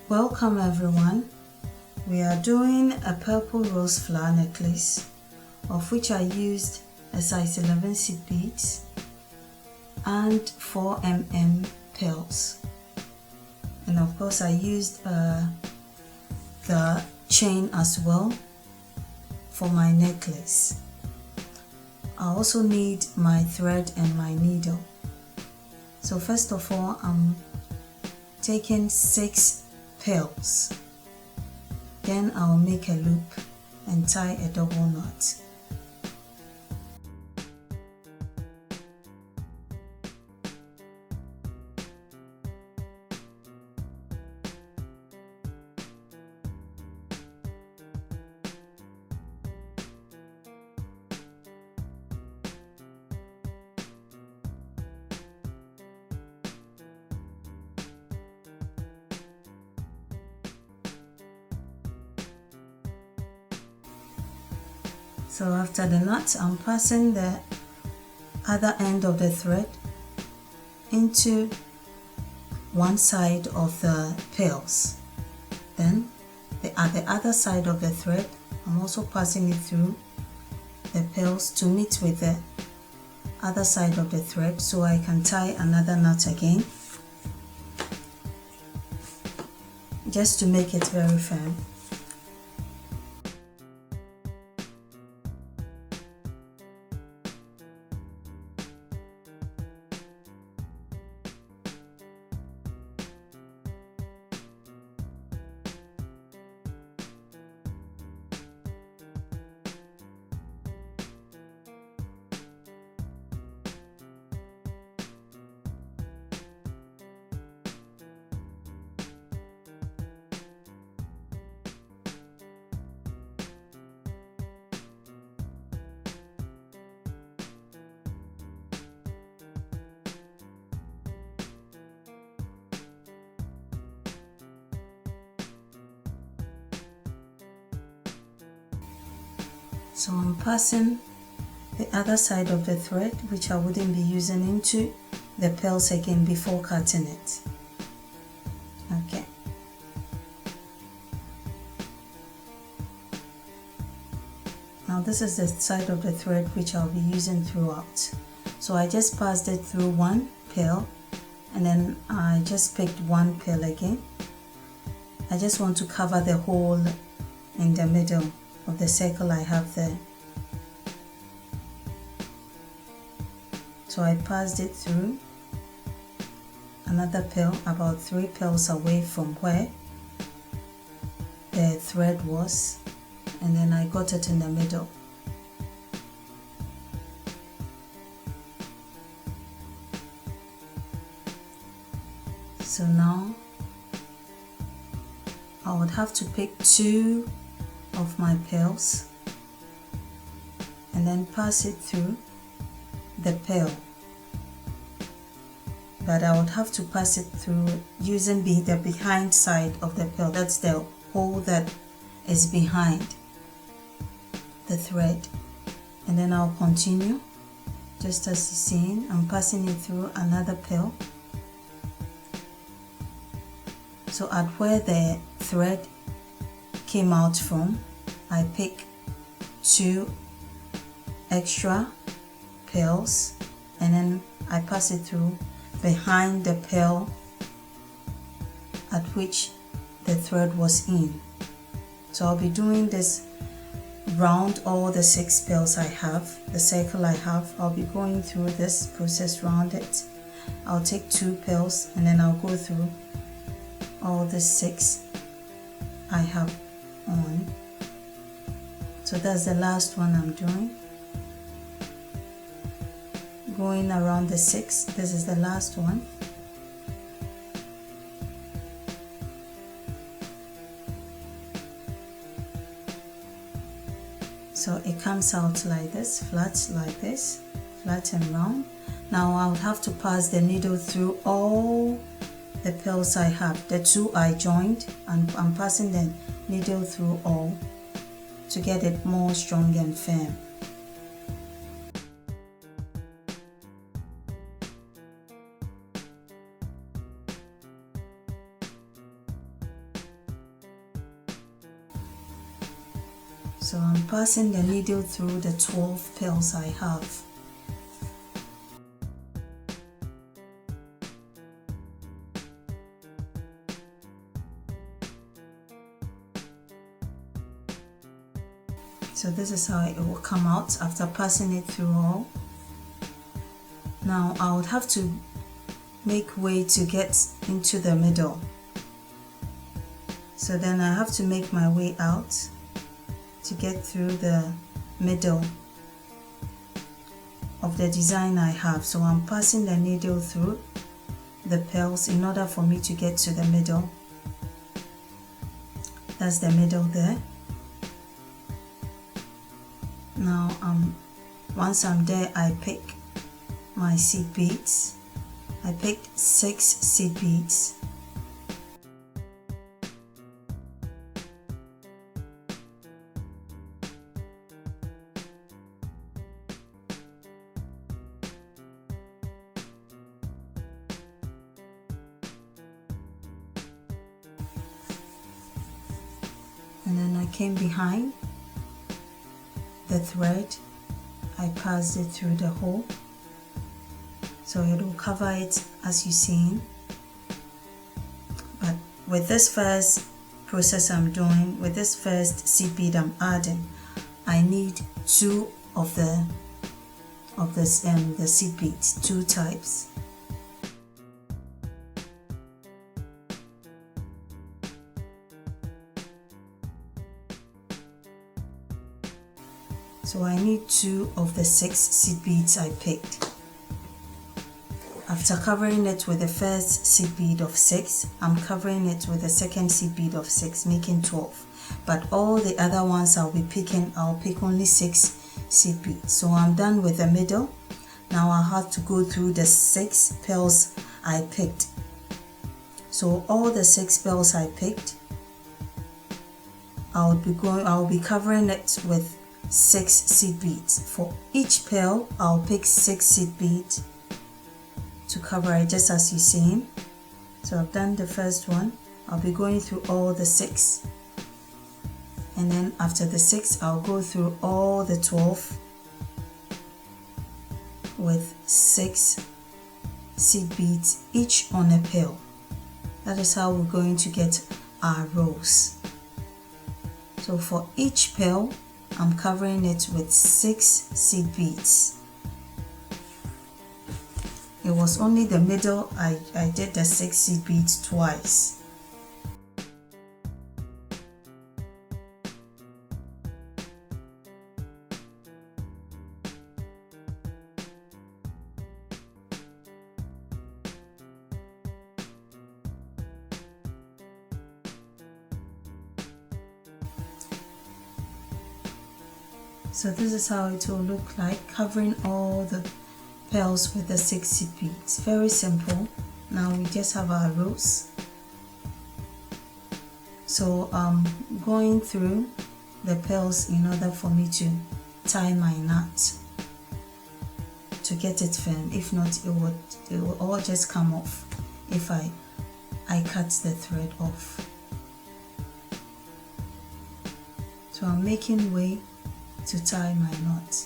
Welcome everyone. We are doing a purple rose flower necklace, of which I used a size 11 seed beads and 4mm pearls, and of course I used the chain as well for my necklace. I also need my thread and my needle. So first of all, I'm taking 6 pearls. Then I'll make a loop and tie a double knot. So after the knot, I'm passing the other end of the thread into one side of the pearls. Then at the other side of the thread, I'm also passing it through the pearls to meet with the other side of the thread so I can tie another knot again, just to make it very firm. So I'm passing the other side of the thread, which I wouldn't be using, into the pearls again before cutting it. Okay. Now this is the side of the thread which I'll be using throughout. So I just passed it through one pearl, and then I just picked one pearl again. I just want to cover the hole in the middle of the circle I have there. So I passed it through another pearl about 3 pearls away from where the thread was, and then I got it in the middle. So now I would have to pick 2 of my pearls and then pass it through the pearl, but I would have to pass it through using the behind side of the pearl. That's the hole that is behind the thread, and then I'll continue just as you're seeing. I'm passing it through another pearl. So at where the thread came out from, I pick 2 extra pearls, and then I pass it through behind the pearl at which the thread was in. So I'll be doing this round all the 6 pearls I have, the circle I have. I'll be going through this process round it. I'll take 2 pearls and then I'll go through all the 6 I have on. So that's the last one I'm doing. Going around the 6, this is the last one. So it comes out like this, flat like this, flat and round. Now I would have to pass the needle through all the pearls I have, the 2 I joined, and I'm passing the needle through all to get it more strong and firm. So I'm passing the needle through the 12 pearls I have. So this is how it will come out after passing it through all. Now I would have to make way to get into the middle. So then I have to make my way out to get through the middle of the design I have. So I'm passing the needle through the pearls in order for me to get to the middle. That's the middle there. Now once I'm there, I pick my seed beads. I picked 6 seed beads. And then I came behind the thread, I passed it through the hole, so it will cover it as you seen. But with this first process I'm doing, with this first seed bead I'm adding, I need 2 of the seed beads, 2 types. So I need 2 of the 6 seed beads I picked. After covering it with the first seed bead of 6, I'm covering it with the second seed bead of 6, making 12. But all the other ones I'll pick only 6 seed beads. So I'm done with the middle. Now I have to go through the 6 pearls I picked. So all the 6 pearls I picked, I'll be covering it with 6 seed beads. For each pearl, I'll pick 6 seed beads to cover it, just as you've seen. So I've done the first one. I'll be going through all the 6, and then after the 6, I'll go through all the 12 with 6 seed beads each on a pearl. That is how we're going to get our rows. So for each pearl, I'm covering it with 6 seed beads. It was only the middle I did the 6 seed beads twice. So this is how it will look like, covering all the pearls with the 6 seed beads. Very simple. Now we just have our rows. So I'm going through the pearls in order for me to tie my knot to get it firm. If not, it will all just come off if I cut the thread off. So I'm making way to tie my knot.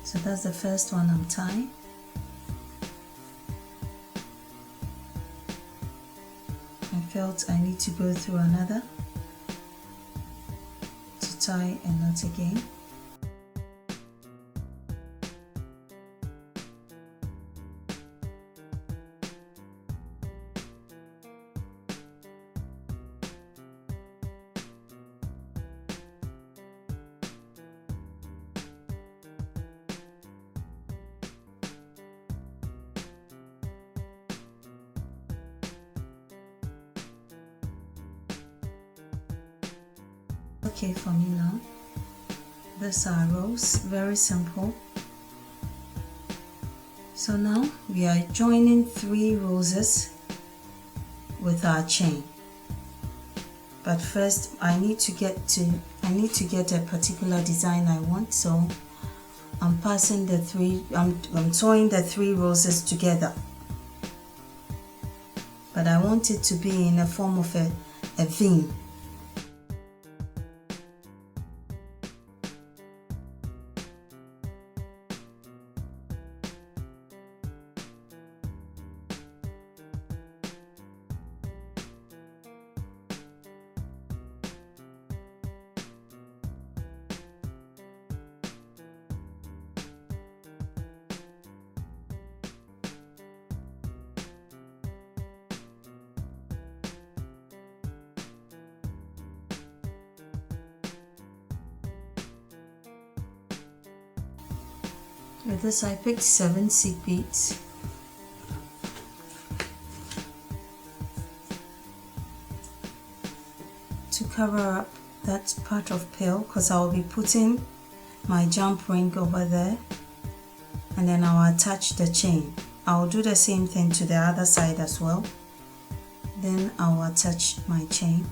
So that's the first one I'm tying. I felt I need to go through another to tie a knot again. Okay, for me now, these are rows, very simple. So now we are joining 3 roses with our chain. But first I need to get a particular design I want, so I'm passing the 3, I'm tying the 3 roses together. but I want it to be in a form of a V. With this, I picked 7 seed beads. To cover up that part of pearl, because I will be putting my jump ring over there, and then I'll attach the chain. I'll do the same thing to the other side as well. Then I'll attach my chain.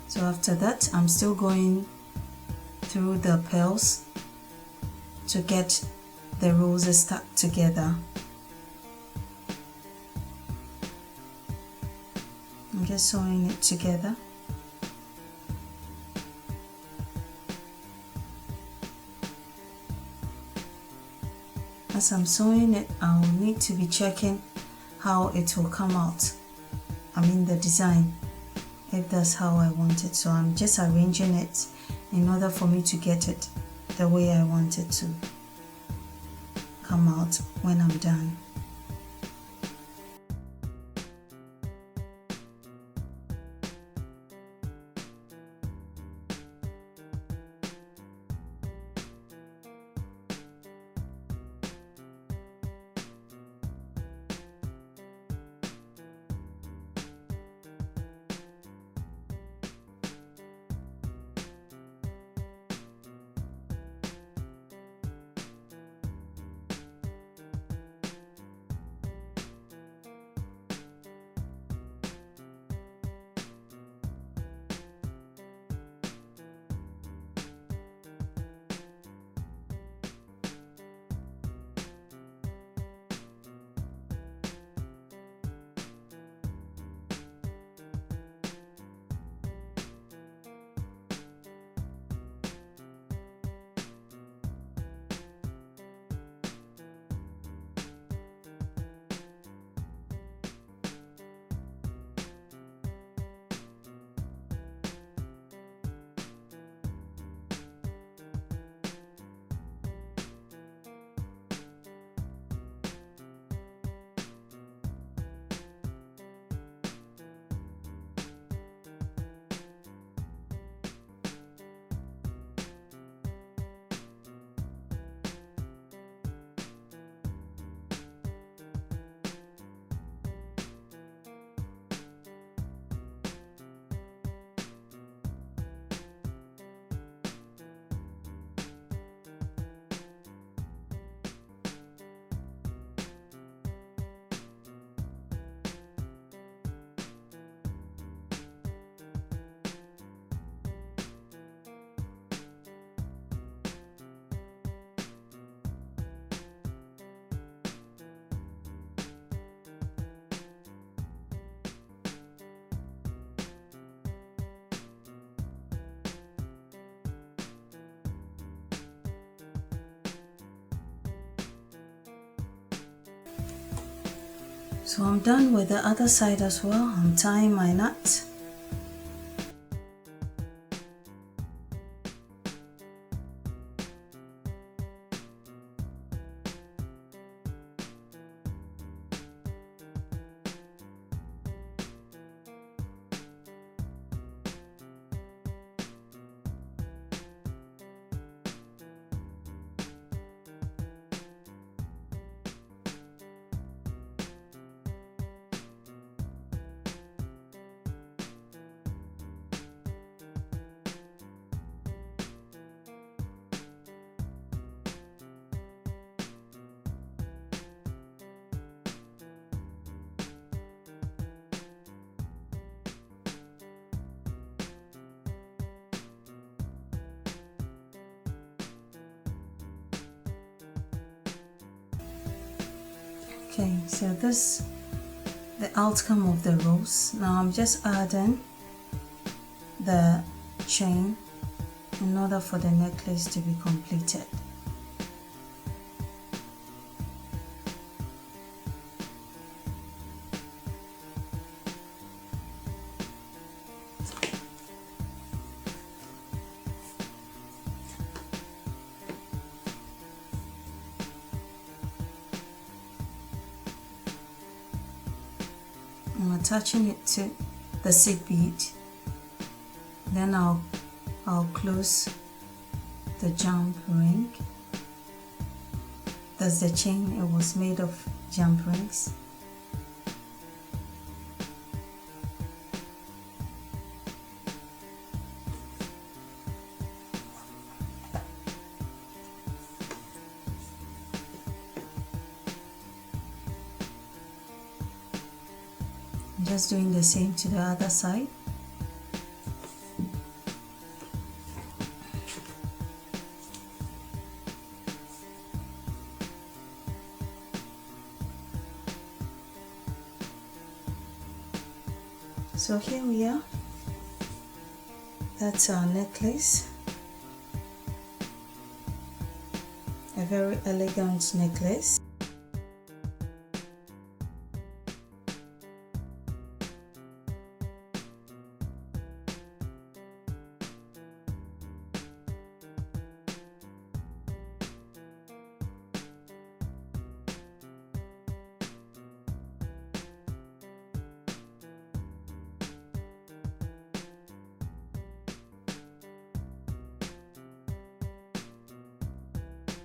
So after that, I'm still going through the pearls to get the roses stuck together. I'm just sewing it together. As I'm sewing it, I'll need to be checking how it will come out. I mean the design, if that's how I want it. So I'm just arranging it in order for me to get it the way I want it to come out when I'm done. So I'm done with the other side as well. I'm tying my knot. Okay, so this the outcome of the rose. Now I'm just adding the chain in order for the necklace to be completed. I'm attaching it to the seed bead, then I'll close the jump ring. That's the chain. It was made of jump rings. I'm just doing the same to the other side. So here we are. That's our necklace. A very elegant necklace.